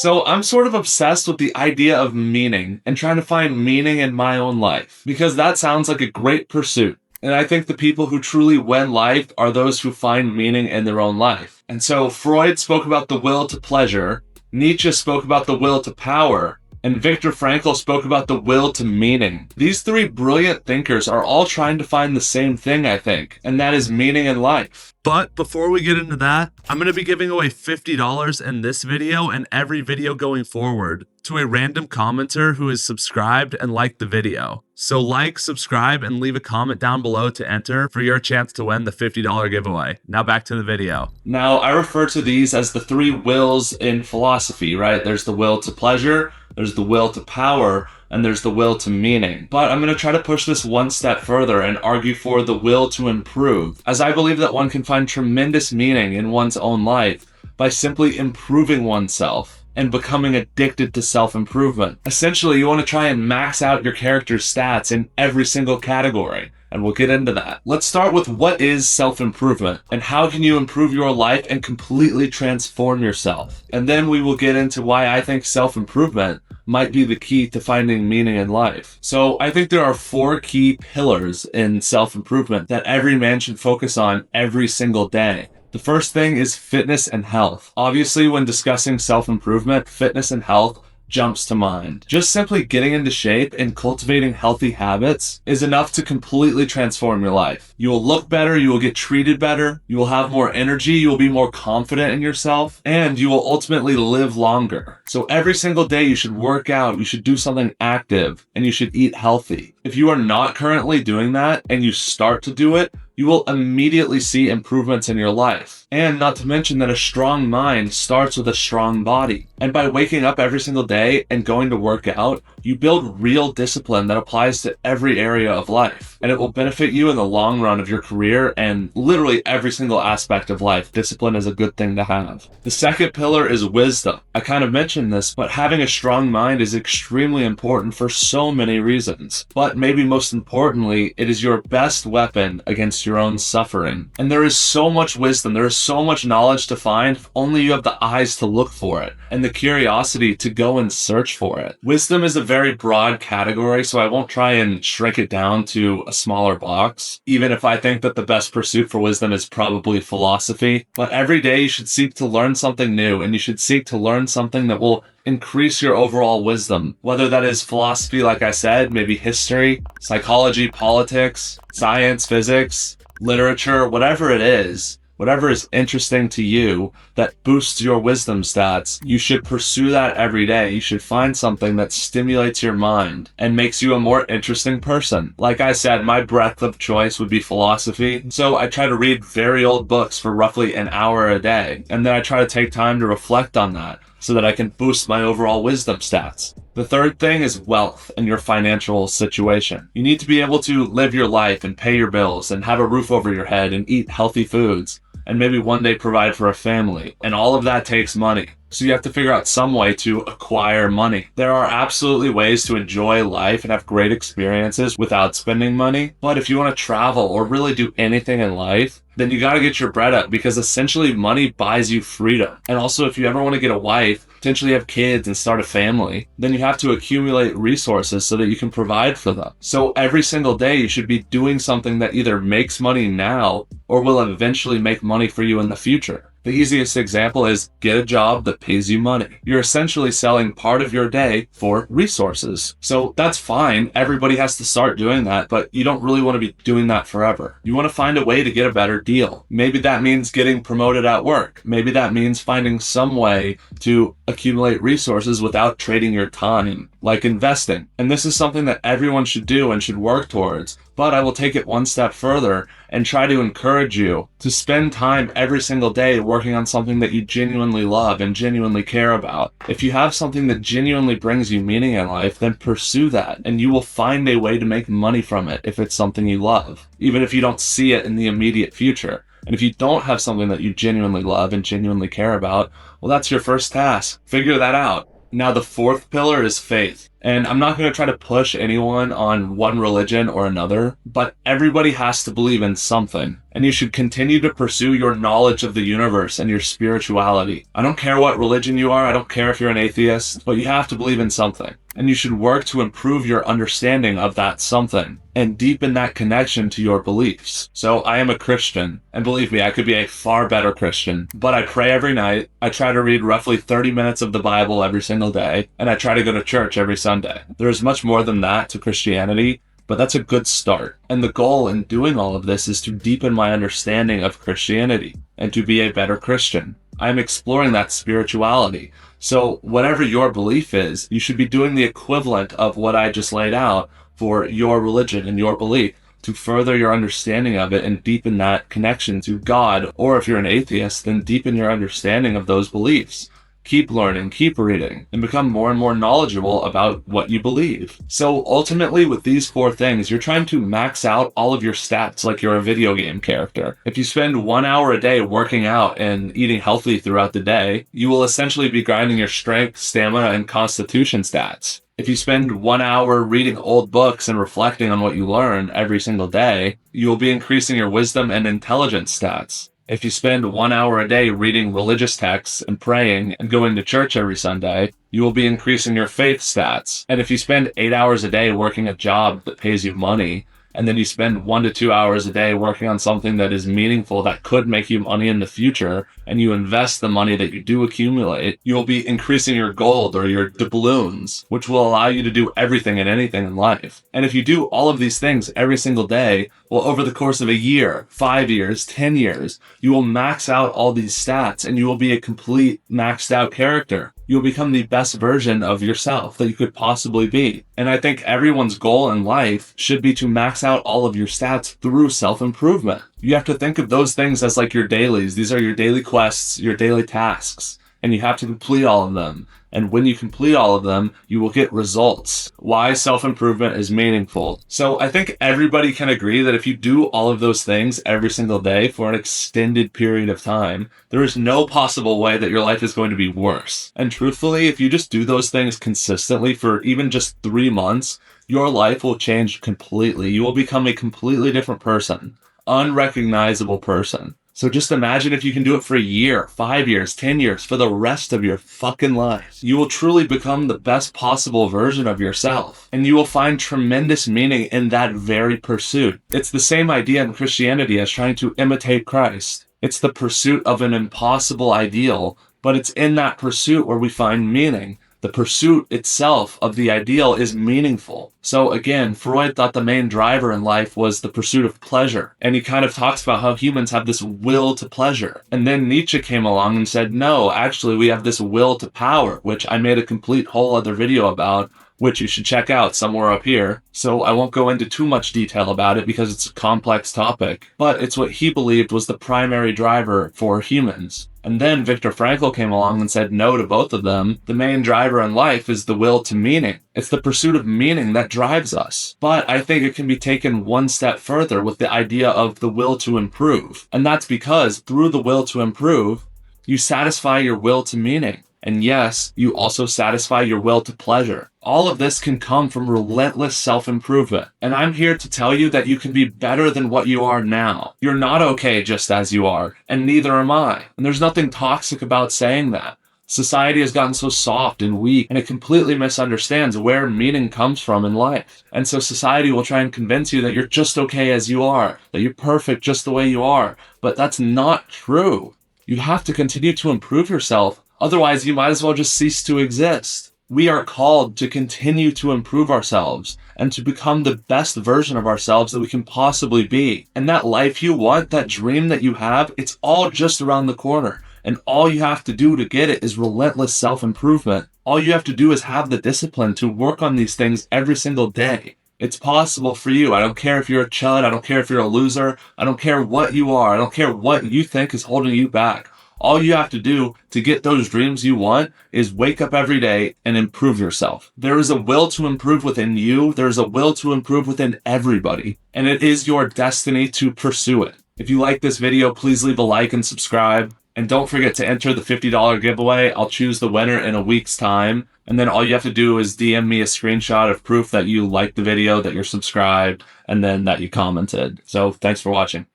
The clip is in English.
So I'm sort of obsessed with the idea of meaning and trying to find meaning in my own life because that sounds like a great pursuit. And I think the people who truly win life are those who find meaning in their own life. And so Freud spoke about the will to pleasure, Nietzsche spoke about the will to power, and Viktor Frankl spoke about the will to meaning. These three brilliant thinkers are all trying to find the same thing, I think, and that is meaning in life. But before we get into that, I'm going to be giving away $50 in this video and every video going forward to a random commenter who is subscribed and liked the video. So like, subscribe, and leave a comment down below to enter for your chance to win the $50 giveaway. Now back to the video. Now, I refer to these as the three wills in philosophy, right? There's the will to pleasure, there's the will to power, and there's the will to meaning. But I'm going to try to push this one step further and argue for the will to improve, as I believe that one can find tremendous meaning in one's own life by simply improving oneself and becoming addicted to self-improvement. Essentially, you want to try and max out your character's stats in every single category. And we'll get into that. Let's start with what is self-improvement and how can you improve your life and completely transform yourself. And then we will get into why I think self-improvement might be the key to finding meaning in life. So I think there are 4 key pillars in self-improvement that every man should focus on every single day. The first thing is fitness and health. Obviously, when discussing self-improvement, fitness and health jumps to mind. Just simply getting into shape and cultivating healthy habits is enough to completely transform your life. You will look better, you will get treated better, you will have more energy, you will be more confident in yourself, and you will ultimately live longer. So every single day you should work out, you should do something active, and you should eat healthy. If you are not currently doing that and you start to do it, you will immediately see improvements in your life. And not to mention that a strong mind starts with a strong body. And by waking up every single day and going to work out, you build real discipline that applies to every area of life. And it will benefit you in the long run of your career and literally every single aspect of life. Discipline is a good thing to have. The second pillar is wisdom. I kind of mentioned this, but having a strong mind is extremely important for so many reasons. But maybe most importantly, it is your best weapon against your own suffering. And there is so much wisdom, there is so much knowledge to find if only you have the eyes to look for it and the curiosity to go and search for it. Wisdom is a very broad category, so I won't try and shrink it down to a smaller box, even if I think that the best pursuit for wisdom is probably philosophy. But every day you should seek to learn something new, and you should seek to learn something that will increase your overall wisdom. Whether that is philosophy, like I said, maybe history, psychology, politics, science, physics, literature, whatever it is, whatever is interesting to you that boosts your wisdom stats, you should pursue that every day. You should find something that stimulates your mind and makes you a more interesting person. Like I said, my breadth of choice would be philosophy. So I try to read very old books for roughly an hour a day. And then I try to take time to reflect on that so that I can boost my overall wisdom stats. The third thing is wealth and your financial situation. You need to be able to live your life and pay your bills and have a roof over your head and eat healthy foods and maybe one day provide for a family. And all of that takes money. So you have to figure out some way to acquire money. There are absolutely ways to enjoy life and have great experiences without spending money. But if you want to travel or really do anything in life, then you got to get your bread up because essentially money buys you freedom. And also if you ever want to get a wife, potentially have kids and start a family, then you have to accumulate resources so that you can provide for them. So every single day you should be doing something that either makes money now or will eventually make money for you in the future. The easiest example is get a job that pays you money. You're essentially selling part of your day for resources. So that's fine. Everybody has to start doing that, but you don't really want to be doing that forever. You want to find a way to get a better deal. Maybe that means getting promoted at work. Maybe that means finding some way to accumulate resources without trading your time, like investing. And this is something that everyone should do and should work towards. But I will take it one step further and try to encourage you to spend time every single day working on something that you genuinely love and genuinely care about. If you have something that genuinely brings you meaning in life, then pursue that and you will find a way to make money from it if it's something you love, even if you don't see it in the immediate future. And if you don't have something that you genuinely love and genuinely care about, well, that's your first task. Figure that out. Now, the fourth pillar is faith. And I'm not going to try to push anyone on one religion or another, but everybody has to believe in something. and you should continue to pursue your knowledge of the universe and your spirituality. I don't care what religion you are, I don't care if you're an atheist, but you have to believe in something. And you should work to improve your understanding of that something and deepen that connection to your beliefs. So I am a Christian, and believe me, I could be a far better Christian, but I pray every night. I try to read roughly 30 minutes of the Bible every single day, and I try to go to church every Sunday. There is much more than that to Christianity, but that's a good start. And the goal in doing all of this is to deepen my understanding of Christianity and to be a better Christian. I'm exploring that spirituality. So whatever your belief is, you should be doing the equivalent of what I just laid out for your religion and your belief to further your understanding of it and deepen that connection to God. Or if you're an atheist, then deepen your understanding of those beliefs. Keep learning, keep reading, and become more and more knowledgeable about what you believe. So ultimately, with these 4 things, you're trying to max out all of your stats like you're a video game character. If you spend 1 hour a day working out and eating healthy throughout the day, you will essentially be grinding your strength, stamina, and constitution stats. If you spend 1 hour reading old books and reflecting on what you learn every single day, you will be increasing your wisdom and intelligence stats. If you spend 1 hour a day reading religious texts and praying and going to church every Sunday, you will be increasing your faith stats. And if you spend 8 hours a day working a job that pays you money, and then you spend 1 to 2 hours a day working on something that is meaningful that could make you money in the future, and you invest the money that you do accumulate, you will be increasing your gold or your doubloons, which will allow you to do everything and anything in life. And if you do all of these things every single day, well, over the course of a year, 5 years, 10 years, you will max out all these stats and you will be a complete maxed out character. You'll become the best version of yourself that you could possibly be. And I think everyone's goal in life should be to max out all of your stats through self-improvement. You have to think of those things as like your dailies. These are your daily quests, your daily tasks, and you have to complete all of them. And when you complete all of them, you will get results. Why self-improvement is meaningful. So I think everybody can agree that if you do all of those things every single day for an extended period of time, there is no possible way that your life is going to be worse. And truthfully, if you just do those things consistently for even just 3 months, your life will change completely. You will become a completely different person, unrecognizable person. So just imagine if you can do it for a year, 5 years, 10 years, for the rest of your fucking life. You will truly become the best possible version of yourself. And you will find tremendous meaning in that very pursuit. It's the same idea in Christianity as trying to imitate Christ. It's the pursuit of an impossible ideal, but it's in that pursuit where we find meaning. The pursuit itself of the ideal is meaningful. So again, Freud thought the main driver in life was the pursuit of pleasure. And he kind of talks about how humans have this will to pleasure. And then Nietzsche came along and said, no, actually we have this will to power, which I made a complete whole other video about, which you should check out somewhere up here. So I won't go into too much detail about it because it's a complex topic, but it's what he believed was the primary driver for humans. And then Viktor Frankl came along and said no to both of them. The main driver in life is the will to meaning. It's the pursuit of meaning that drives us. But I think it can be taken one step further with the idea of the will to improve. And that's because through the will to improve, you satisfy your will to meaning. And yes, you also satisfy your will to pleasure. All of this can come from relentless self-improvement. And I'm here to tell you that you can be better than what you are now. You're not okay just as you are, and neither am I. And there's nothing toxic about saying that. Society has gotten so soft and weak, and it completely misunderstands where meaning comes from in life. And so society will try and convince you that you're just okay as you are, that you're perfect just the way you are. But that's not true. You have to continue to improve yourself. Otherwise, you might as well just cease to exist. We are called to continue to improve ourselves and to become the best version of ourselves that we can possibly be. And that life you want, that dream that you have, it's all just around the corner. And all you have to do to get it is relentless self-improvement. All you have to do is have the discipline to work on these things every single day. It's possible for you. I don't care if you're a chud. I don't care if you're a loser. I don't care what you are. I don't care what you think is holding you back. All you have to do to get those dreams you want is wake up every day and improve yourself. There is a will to improve within you. There is a will to improve within everybody. And it is your destiny to pursue it. If you like this video, please leave a like and subscribe. And don't forget to enter the $50 giveaway. I'll choose the winner in a week's time. And then all you have to do is DM me a screenshot of proof that you liked the video, that you're subscribed, and then that you commented. So thanks for watching.